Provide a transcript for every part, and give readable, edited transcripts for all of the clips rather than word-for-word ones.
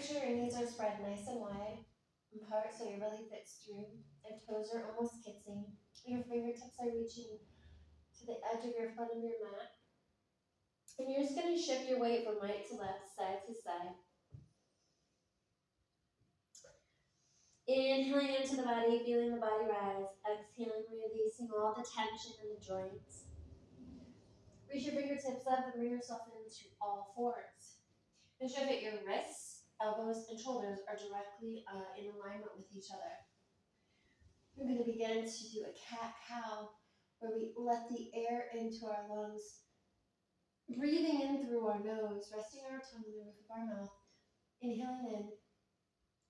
sure your knees are spread nice and wide apart so your belly fits through. Your toes are almost kissing. Your fingertips are reaching to the edge of your foot of your mat. And you're just going to shift your weight from right to left, side to side. Inhaling into the body, feeling the body rise. Exhaling, releasing all the tension in the joints. Reach your fingertips up and bring yourself into all fours. Make sure that your wrists, elbows, and shoulders are directly in alignment with each other. We're going to begin to do a cat-cow, where we let the air into our lungs, breathing in through our nose, resting our tongue on the roof of our mouth, inhaling in,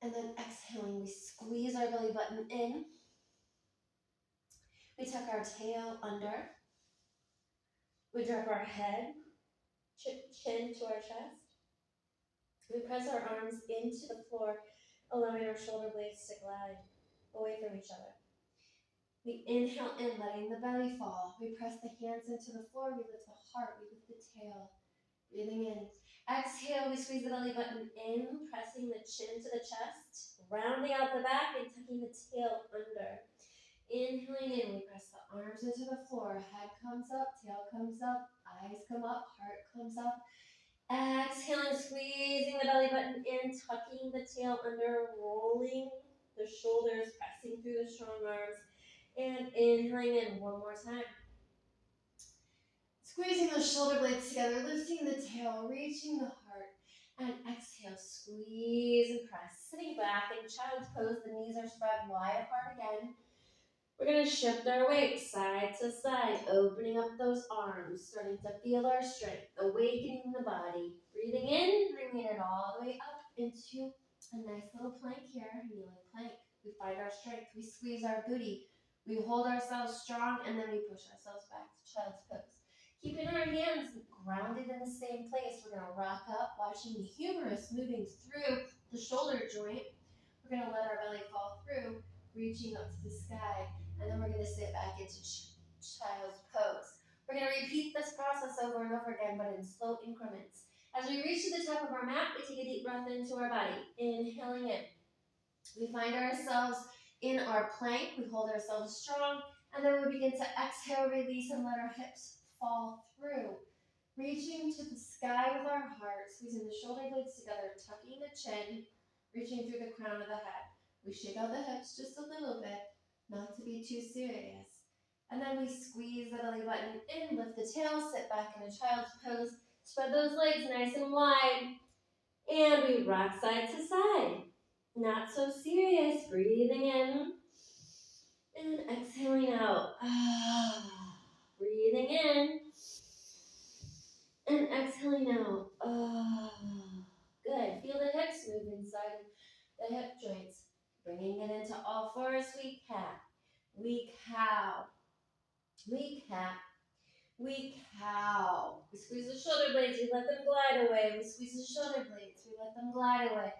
and then exhaling. We squeeze our belly button in. We tuck our tail under. We drop our head, chin to our chest. We press our arms into the floor, allowing our shoulder blades to glide away from each other. We inhale in, letting the belly fall. We press the hands into the floor. We lift the heart. We lift the tail. Breathing in. Exhale, we squeeze the belly button in, pressing the chin to the chest, rounding out the back and tucking the tail under. Inhaling in, we press the arms into the floor. Head comes up, tail comes up, eyes come up, heart comes up. Exhaling, squeezing the belly button in, tucking the tail under, rolling the shoulders, pressing through the strong arms. And inhaling in one more time. Squeezing the shoulder blades together, lifting the tail, reaching the heart. And exhale, squeeze and press. Sitting back in child's pose, the knees are spread wide apart again. We're going to shift our weight side to side, opening up those arms, starting to feel our strength, awakening the body. Breathing in, bringing it all the way up into a nice little plank here, kneeling plank. We find our strength, we squeeze our booty. We hold ourselves strong, and then we push ourselves back to child's pose. Keeping our hands grounded in the same place, we're going to rock up, watching the humerus moving through the shoulder joint. We're going to let our belly fall through, reaching up to the sky, and then we're going to sit back into child's pose. We're going to repeat this process over and over again, but in slow increments. As we reach to the top of our mat, we take a deep breath into our body, inhaling in. We find ourselves in our plank. We hold ourselves strong, and then we begin to exhale, release, and let our hips fall through. Reaching to the sky with our heart, squeezing the shoulder blades together, tucking the chin, reaching through the crown of the head. We shake out the hips just a little bit, not to be too serious. And then we squeeze the belly button in, lift the tail, sit back in a child's pose, spread those legs nice and wide, and we rock side to side. Not so serious. Breathing in and exhaling out. Breathing in and exhaling out. Good. Feel the hips move inside the hip joints. Bringing it into all fours. We cat. We cow. We cat. We cow. We squeeze the shoulder blades. We let them glide away. We squeeze the shoulder blades. We let them glide away.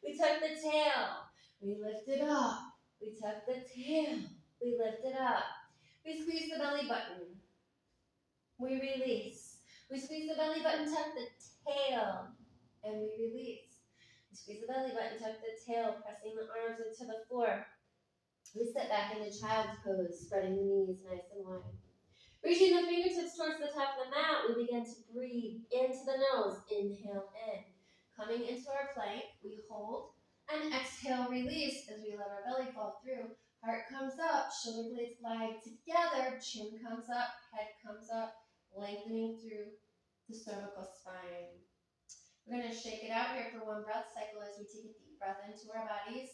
We tuck the tail. We lift it up. We tuck the tail. We lift it up. We squeeze the belly button. We release. We squeeze the belly button, tuck the tail, and we release. We squeeze the belly button, tuck the tail, pressing the arms into the floor. We sit back into child's pose, spreading the knees nice and wide. Reaching the fingertips towards the top of the mat, we begin to breathe into the nose. Inhale in. Coming into our plank, we hold and exhale, release as we let our belly fall through. Heart comes up, shoulder blades glide together, chin comes up, head comes up, lengthening through the cervical spine. We're going to shake it out here for one breath cycle as we take a deep breath into our bodies.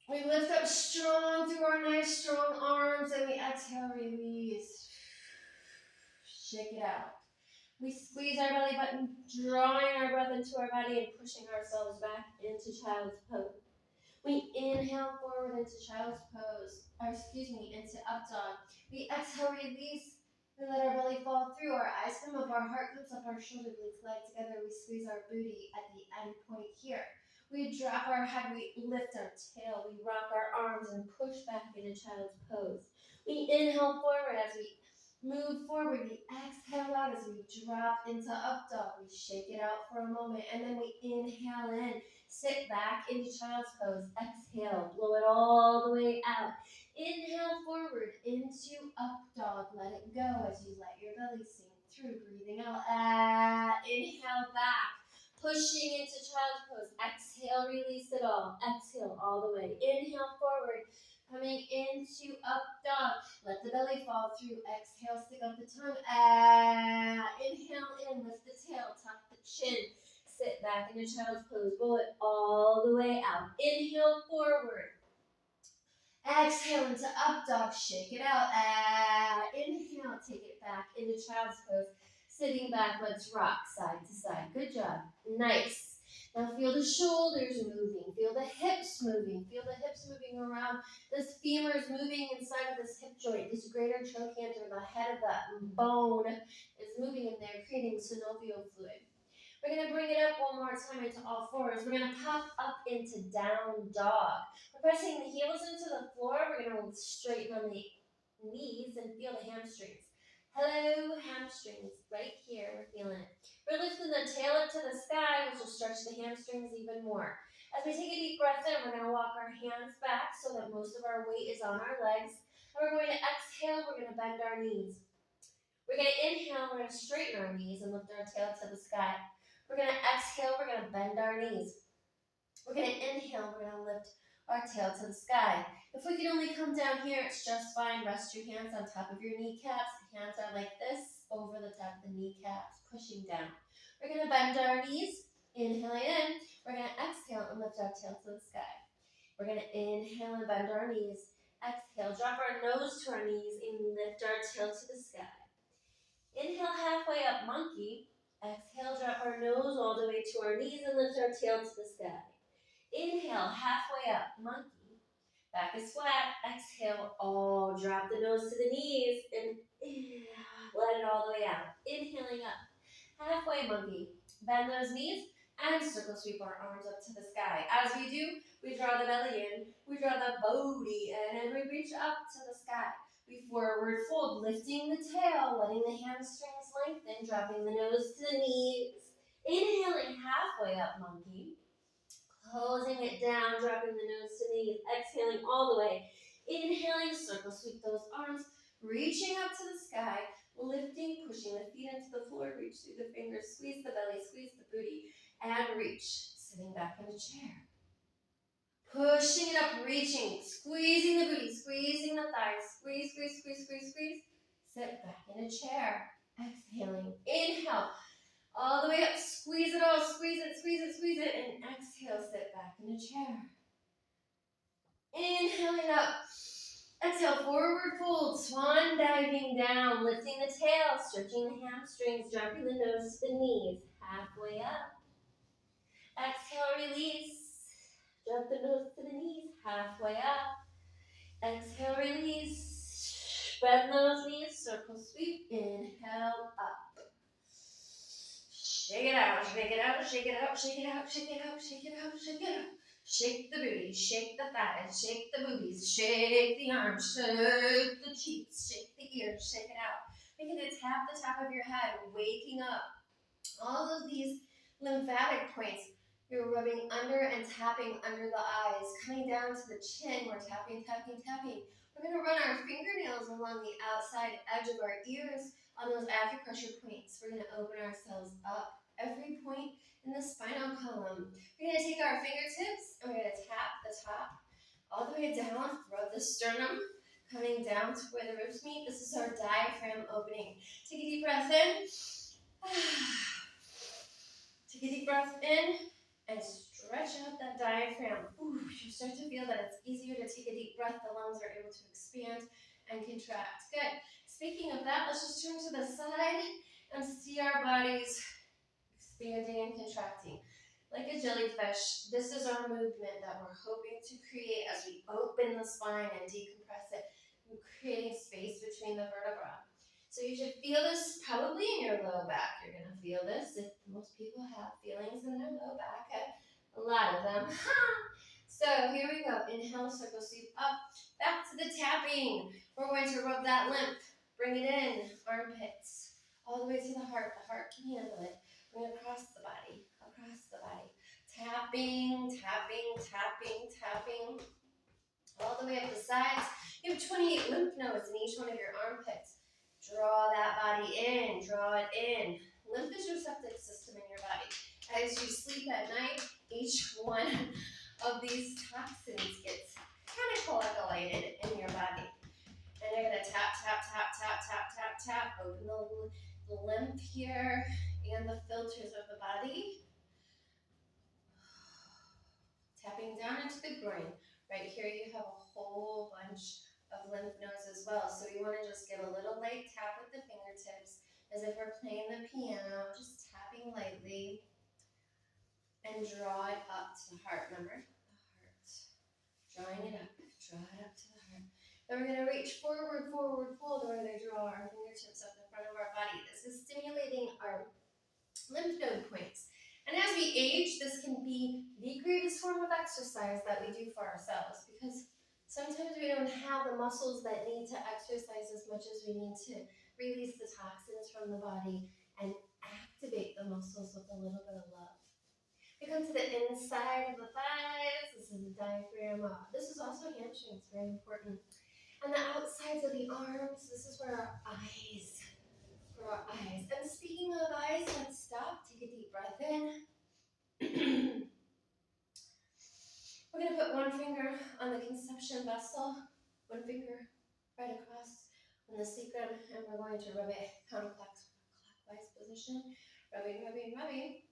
We lift up strong through our nice strong arms and we exhale, release. Shake it out. We squeeze our belly button, drawing our breath into our body and pushing ourselves back into child's pose. We inhale forward into child's pose, into up dog. We exhale, release. We let our belly fall through. Our eyes come up, our heart comes up, our shoulder blades glide together. We squeeze our booty at the end point here. We drop our head, we lift our tail, we rock our arms and push back into child's pose. We inhale forward as we Move forward. We exhale out as we drop into up dog. We shake it out for a moment and then we inhale in. Sit back into child's pose. Exhale. Blow it all the way out. Inhale forward into up dog. Let it go as you let your belly sink through. Breathing out. Inhale back. Pushing into child's pose. Exhale, release it all. Exhale all the way. Inhale forward. Coming into up dog. Let the belly fall through. Exhale, stick up the tongue. Inhale in, lift the tail, tuck the chin. Sit back into child's pose. Blow it all the way out. Inhale forward. Exhale into up dog. Shake it out. Inhale, take it back into child's pose. Sitting back, let's rock side to side. Good job. Nice. Now feel the shoulders moving. Feel the hips moving. Feel the hips moving around. This femur is moving inside of this hip joint. This greater trochanter, the head of that bone, is moving in there, creating synovial fluid. We're going to bring it up one more time into all fours. We're going to pop up into down dog. We're pressing the heels into the floor. We're going to straighten on the knees and feel the hamstrings. Hello, hamstrings. Right here, we're feeling it. We're lifting the tail up to the sky, which will stretch the hamstrings even more. As we take a deep breath in, we're going to walk our hands back so that most of our weight is on our legs. And we're going to exhale. We're going to bend our knees. We're going to inhale. We're going to straighten our knees and lift our tail to the sky. We're going to exhale, we're going to bend our knees. We're going to inhale, we're going to lift our tail to the sky. If we can only come down here, it's just fine. Rest your hands on top of your kneecaps. The hands are like this, over the top of the kneecaps, pushing down. We're going to bend our knees, inhaling in. We're going to exhale and lift our tail to the sky. We're going to inhale and bend our knees. Exhale, drop our nose to our knees and lift our tail to the sky. Inhale, halfway up, monkey. Exhale, drop our nose all the way to our knees and lift our tail to the sky. Inhale, halfway up, monkey. Back is flat. Exhale, drop the nose to the knees and let it all the way out. Inhaling up, halfway monkey. Bend those knees and circle sweep our arms up to the sky. As we do, we draw the belly in, we draw the booty in, and we reach up to the sky. We forward fold, lifting the tail, letting the hamstrings lengthen, dropping the nose to the knees. Inhaling halfway up, monkey. Closing it down, dropping the nose to the knees. Exhaling all the way. Inhaling, circle sweep those arms, reaching up to the sky, lifting, pushing the feet into the floor, reach through the fingers, squeeze the belly, squeeze the booty, and reach. Sitting back in the chair. Pushing it up, reaching, squeezing the booty, squeezing the thighs, squeeze, squeeze, squeeze, squeeze, squeeze. Sit back in a chair. Exhaling, inhale, all the way up, squeeze it all, squeeze it, squeeze it, squeeze it, and exhale, sit back in a chair. Inhaling up, exhale, forward fold, swan diving down, lifting the tail, stretching the hamstrings, dropping the nose to the knees, halfway up. Exhale, release. Drop the nose to the knees, halfway up. Exhale, release. Bend those knees, circle sweep. Inhale, up. Shake it out, shake it out, shake it out, shake it out, shake it out, shake it out, shake it out. Shake the booty, shake the thighs, shake the boobies, shake the arms, shake the cheeks, shake the ears, shake it out. Begin to tap the top of your head, waking up. All of these lymphatic points, you're rubbing under and tapping under the eyes, coming down to the chin, we're tapping, tapping, tapping. We're going to run our fingernails along the outside edge of our ears on those acupressure points. We're going to open ourselves up. Every point in the spinal column. We're going to take our fingertips and we're going to tap the top all the way down, rub the sternum, coming down to where the ribs meet. This is our diaphragm opening. Take a deep breath in. Take a deep breath in and stretch out that diaphragm. Ooh, you start to feel that it's easier to take a deep breath. The lungs are able to expand and contract. Good. Speaking of that, let's just turn to the side and see our bodies expanding and contracting. Like a jellyfish, this is our movement that we're hoping to create as we open the spine and decompress it, creating space between the vertebrae. So you should feel this probably in your low back. You're going to feel this. If most people have feelings in their low back, a lot of them. So here we go. Inhale, circle sweep up. Back to the tapping. We're going to rub that lymph Bring it in, armpits, all the way to the heart. The heart can handle it. Bring it across the body, across the body. Tapping, tapping, tapping, tapping, all the way up the sides. You have 28 lymph nodes in each one of your armpits. Draw that body in, draw it in. Lymph is your septic system in your body. As you sleep at night, each one of these toxins gets kind of coagulated in your body. And you're gonna tap, tap, tap, tap, tap, tap, tap. Open the lymph here and the filters of the body. Tapping down into the groin. Right here you have a whole bunch of lymph nodes as well. So you wanna just give a little light tap with the fingertips as if we're playing the piano, just tapping lightly. And draw it up to the heart, remember? The heart. Drawing it up, draw it up to the heart. Then we're gonna reach forward, forward, fold. We're gonna draw our fingertips up in front of our body. This is stimulating our lymph node points. And as we age, this can be the greatest form of exercise that we do for ourselves, because sometimes we don't have the muscles that need to exercise as much as we need to release the toxins from the body and activate the muscles with a little bit of love. We come to the inside of the thighs. This is the diaphragm. This is also hamstrings, very important. And the outsides of the arms. This is where our eyes. And speaking of eyes, let's stop. Take a deep breath in. We're going to put one finger on the conception vessel, one finger right across on the sacrum, and we're going to rub it counterclockwise position. Rubbing, rubbing, rubbing.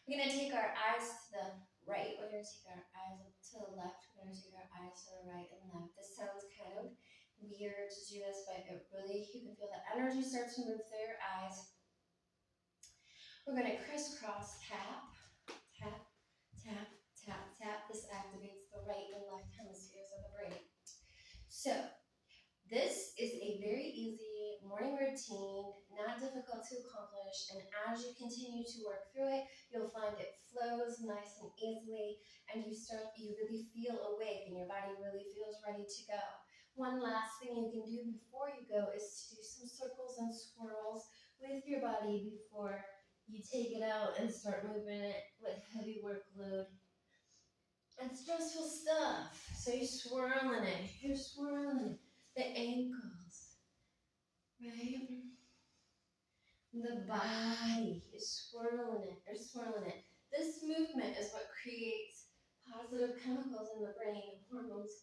We're going to take our eyes to the right. We're going to take our eyes up to the left. We're going to take our eyes to the right and left. This sounds kind of weird to do this, but it really, you can feel the energy start to move through your eyes. We're going to crisscross tap, tap, tap, tap, tap. This activates the right and left hemispheres of the brain. So, this is a very easy morning routine, not difficult to accomplish, and as you continue to work through it, you'll find it flows nice and easily, and you really feel awake, and your body really feels ready to go. One last thing you can do before you go is to do some circles and swirls with your body before you take it out and start moving it with heavy workload and stressful stuff. So you're swirling it, the ankles, right? The body is swirling it. This movement is what creates positive chemicals in the brain, hormones,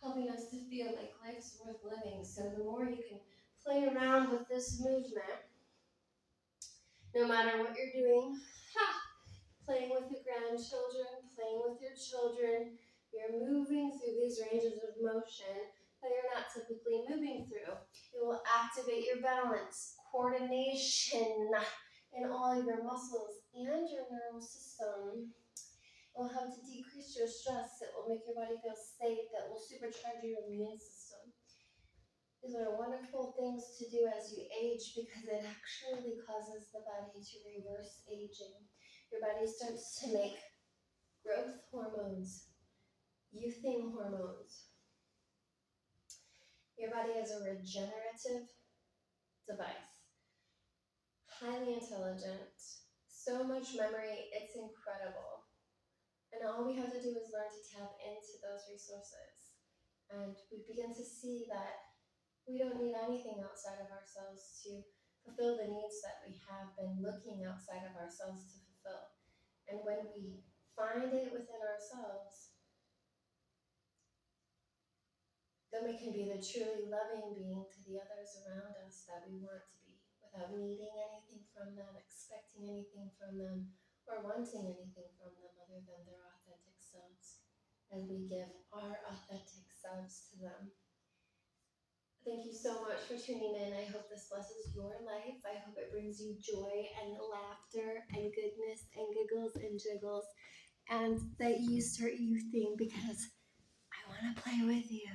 helping us to feel like life's worth living. So the more you can play around with this movement, no matter what you're doing, playing with your grandchildren, playing with your children, you're moving through these ranges of motion that you're not typically moving through. It will activate your balance, coordination in all of your muscles and your nervous system. It will help to decrease your stress. It will make your body feel safe. That will supercharge your immune system. These are wonderful things to do as you age because it actually causes the body to reverse aging. Your body starts to make growth hormones, youthing hormones. Your body is a regenerative device, highly intelligent, so much memory, it's incredible. And all we have to do is learn to tap into those resources. And we begin to see that we don't need anything outside of ourselves to fulfill the needs that we have been looking outside of ourselves to fulfill. And when we find it within ourselves, then we can be the truly loving being to the others around us that we want to be, without needing anything from them, expecting anything from them, or wanting anything from them other than their authentic selves, as we give our authentic selves to them. Thank you so much for tuning in. I hope this blesses your life. I hope it brings you joy and laughter and goodness and giggles and jiggles, and that you start youthing because I want to play with you.